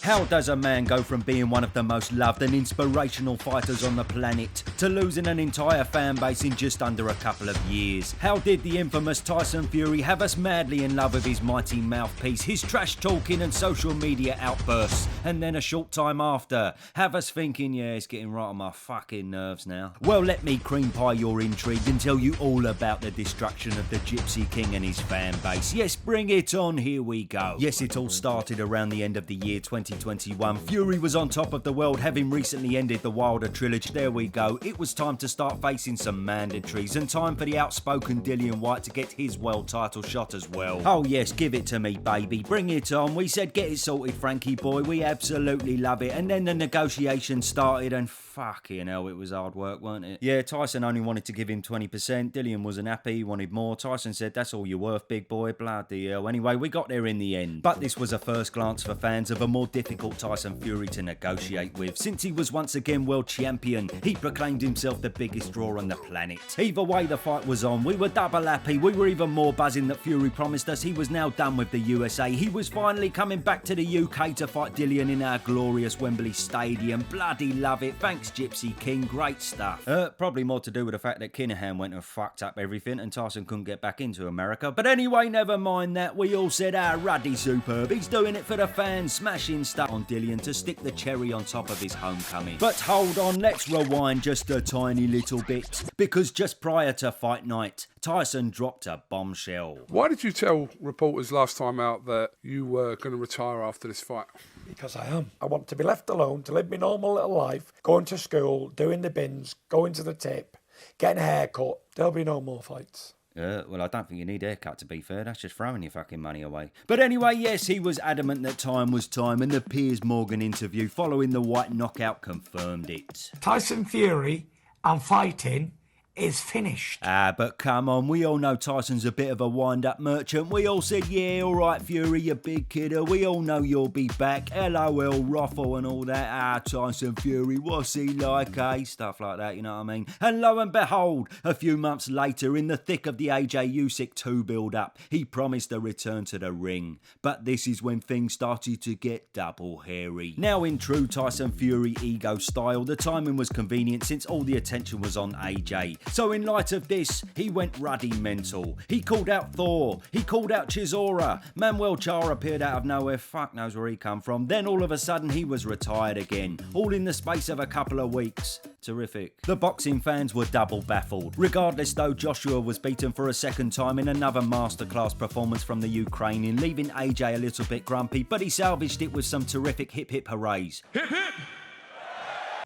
How does a man go from being one of the most loved and inspirational fighters on the planet to losing an entire fan base in just under a couple of years? How did the infamous Tyson Fury have us madly in love with his mighty mouthpiece, his trash talking and social media outbursts, and then a short time after have us thinking, yeah, it's getting right on my fucking nerves now? Well, let me cream pie your intrigue and tell you all about the destruction of the Gypsy King and his fan base. Yes, bring it on, here we go. Yes, it all started around the end of the year 2021. Fury was on top of the world, having recently ended the Wilder trilogy. There we go. It was time to start facing some mandatories, and time for the outspoken Dillian Whyte to get his world title shot as well. Oh yes, give it to me, baby. Bring it on. We said get it sorted, Frankie boy. We absolutely love it. And then the negotiations started, and fucking hell, it was hard work, weren't it? Yeah, Tyson only wanted to give him 20%. Dillian wasn't happy, he wanted more. Tyson said, that's all you're worth, big boy. Bloody hell. Anyway, we got there in the end. But this was a first glance for fans of a more difficult Tyson Fury to negotiate with. Since he was once again world champion, he proclaimed himself the biggest draw on the planet. Either way, the fight was on. We were double happy. We were even more buzzing that Fury promised us he was now done with the USA. He was finally coming back to the UK to fight Dillian in our glorious Wembley Stadium. Bloody love it. Thanks, Gypsy King. Great stuff. Probably more to do with the fact that Kinahan went and fucked up everything and Tyson couldn't get back into America. But anyway, never mind that. We all said, Ruddy's superb. He's doing it for the fans, smashing stuff on Dillian to stick the cherry on top of his homecoming. But hold on, let's rewind just a tiny little bit, because just prior to fight night, Tyson dropped a bombshell. Why did you tell reporters last time out that you were going to retire after this fight? Because I am. I want to be left alone, to live my normal little life, going to school, doing the bins, going to the tip, getting a haircut. There'll be no more fights. Well, I don't think you need a haircut, to be fair. That's just throwing your fucking money away. But anyway, yes, he was adamant that time was time, and the Piers Morgan interview following the White knockout confirmed it. Tyson Fury and fighting is finished. But come on, we all know Tyson's a bit of a wind-up merchant. We all said, yeah, all right, Fury, you big kidder. We all know you'll be back. LOL, Ruffle and all that. Tyson Fury, what's he like, eh? Stuff like that, you know what I mean? And lo and behold, a few months later, in the thick of the AJ Usyk 2 build-up, he promised a return to the ring. But this is when things started to get double hairy. Now, in true Tyson Fury ego style, the timing was convenient since all the attention was on AJ. So in light of this, he went ruddy mental. He called out Thor. He called out Chisora. Manuel Char appeared out of nowhere. Fuck knows where he come from. Then all of a sudden, he was retired again. All in the space of a couple of weeks. Terrific. The boxing fans were double baffled. Regardless though, Joshua was beaten for a second time in another masterclass performance from the Ukrainian, leaving AJ a little bit grumpy, but he salvaged it with some terrific hip hip hoorays. Hip hip!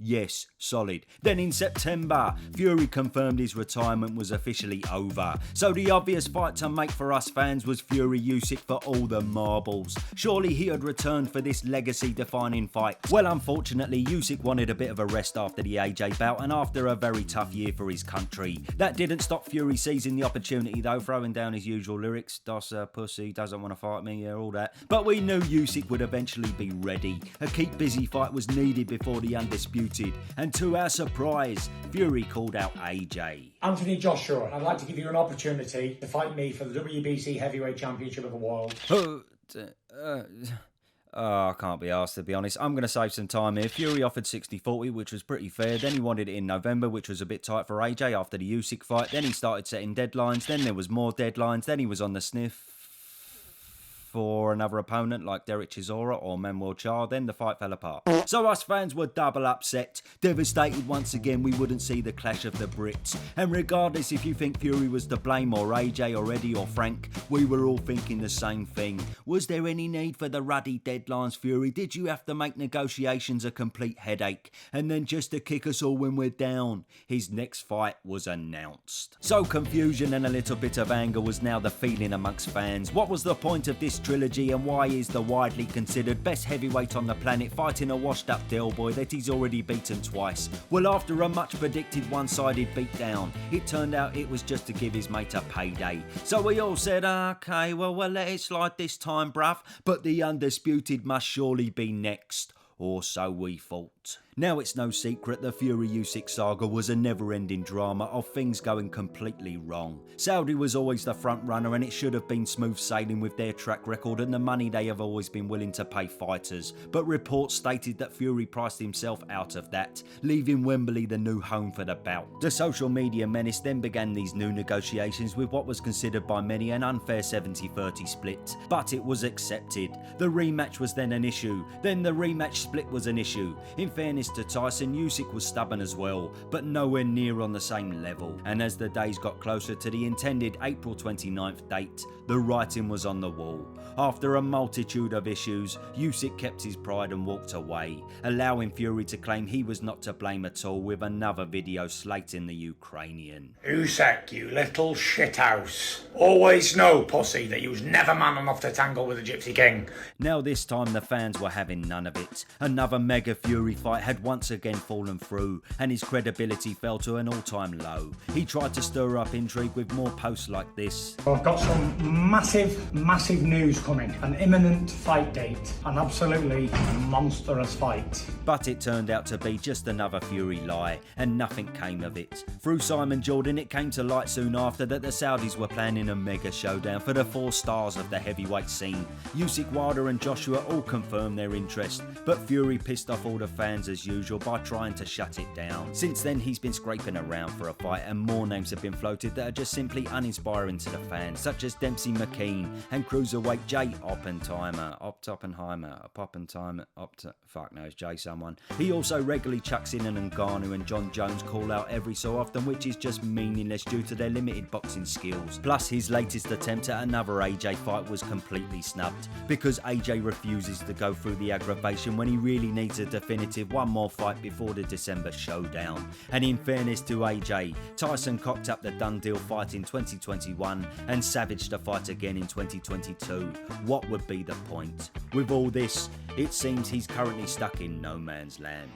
Yes, solid. Then in September, Fury confirmed his retirement was officially over. So the obvious fight to make for us fans was Fury Usyk for all the marbles. Surely he had returned for this legacy-defining fight. Well, unfortunately, Usyk wanted a bit of a rest after the AJ bout and after a very tough year for his country. That didn't stop Fury seizing the opportunity though, throwing down his usual lyrics. Das pussy, doesn't want to fight me, yeah, all that. But we knew Usyk would eventually be ready. A keep busy fight was needed before the undisputed. And to our surprise, Fury called out AJ. Anthony Joshua, I'd like to give you an opportunity to fight me for the WBC Heavyweight Championship of the World. I can't be asked, to be honest. I'm going to save some time here. Fury offered 60-40, which was pretty fair. Then he wanted it in November, which was a bit tight for AJ after the Usyk fight. Then he started setting deadlines. Then there was more deadlines. Then he was on the sniff for another opponent like Derek Chisora or Manuel Char. Then the fight fell apart. So us fans were double upset, devastated once again we wouldn't see the clash of the Brits. And regardless if you think Fury was to blame or AJ or Eddie or Frank, we were all thinking the same thing. Was there any need for the ruddy deadlines, Fury? Did you have to make negotiations a complete headache? And then just to kick us all when we're down, his next fight was announced. So confusion and a little bit of anger was now the feeling amongst fans. What was the point of this trilogy, and why is the widely considered best heavyweight on the planet fighting a washed up Del boy that he's already beaten twice? Well, after a much predicted one-sided beatdown, it turned out it was just to give his mate a payday. So we all said, okay, well, we'll let it slide this time, bruv, but the undisputed must surely be next. Or so we thought. Now it's no secret the Fury-Usyk saga was a never-ending drama of things going completely wrong. Saudi was always the front runner and it should have been smooth sailing with their track record and the money they have always been willing to pay fighters, but reports stated that Fury priced himself out of that, leaving Wembley the new home for the bout. The social media menace then began these new negotiations with what was considered by many an unfair 70-30 split, but it was accepted. The rematch was then an issue, then the rematch split was an issue. In fairness to Tyson, Usyk was stubborn as well, but nowhere near on the same level. And as the days got closer to the intended April 29th date, the writing was on the wall. After a multitude of issues, Usyk kept his pride and walked away, allowing Fury to claim he was not to blame at all with another video slating the Ukrainian. Usyk, you little shithouse. Always know, pussy, that you was never man enough to tangle with the Gypsy King. Now this time the fans were having none of it. Another mega Fury fight had once again fallen through, and his credibility fell to an all-time low. He tried to stir up intrigue with more posts like this. I've got some massive news coming. An imminent fight date. An absolutely monstrous fight. But it turned out to be just another Fury lie, and nothing came of it. Through Simon Jordan, it came to light soon after that the Saudis were planning a mega showdown for the 4 stars of the heavyweight scene. Usyk, Wilder and Joshua all confirmed their interest, but Fury pissed off all the fans as usual by trying to shut it down. Since then he's been scraping around for a fight and more names have been floated that are just simply uninspiring to the fans, such as Dempsey McKean and cruiserweight Jay Oppenheimer, fuck knows, Jay someone. He also regularly chucks in an Ngannou and John Jones call out every so often, which is just meaningless due to their limited boxing skills. Plus his latest attempt at another AJ fight was completely snubbed, because AJ refuses to go through the aggravation when he really needs a definitive one more fight before the December showdown. And in fairness to AJ, Tyson cocked up the done deal fight in 2021 and savaged the fight again in 2022. What would be the point? With all this, it seems he's currently stuck in no man's land.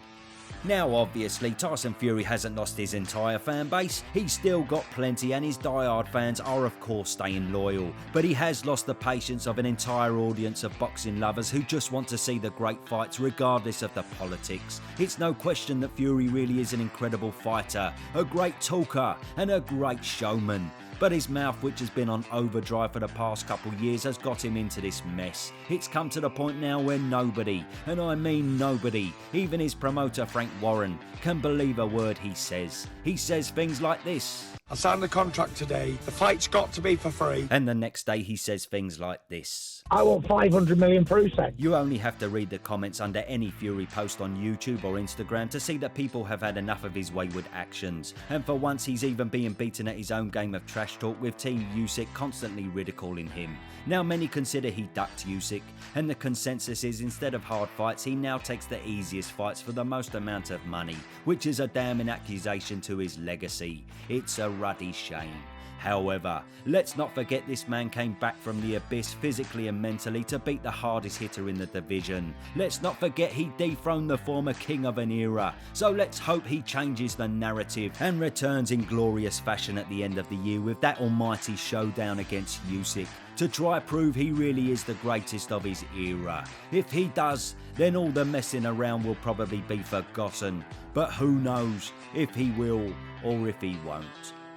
Now obviously Tyson Fury hasn't lost his entire fan base, he's still got plenty and his diehard fans are of course staying loyal, but he has lost the patience of an entire audience of boxing lovers who just want to see the great fights regardless of the politics. It's no question that Fury really is an incredible fighter, a great talker and a great showman. But his mouth, which has been on overdrive for the past couple years, has got him into this mess. It's come to the point now where nobody, and I mean nobody, even his promoter Frank Warren, can believe a word he says. He says things like this. I signed the contract today. The fight's got to be for free. And the next day he says things like this. I want 500 million for Usyk. You only have to read the comments under any Fury post on YouTube or Instagram to see that people have had enough of his wayward actions. And for once he's even being beaten at his own game of trash talk, with Team Usyk constantly ridiculing him. Now many consider he ducked Usyk, and the consensus is instead of hard fights he now takes the easiest fights for the most amount of money, which is a damning accusation to his legacy. It's a ruddy shame. However, let's not forget this man came back from the abyss physically and mentally to beat the hardest hitter in the division. Let's not forget he dethroned the former king of an era. So let's hope he changes the narrative and returns in glorious fashion at the end of the year with that almighty showdown against Usyk, to try prove he really is the greatest of his era. If he does, then all the messing around will probably be forgotten. But who knows if he will or if he won't.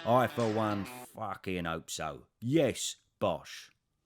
I for one fucking hope so. Yes, Bosh.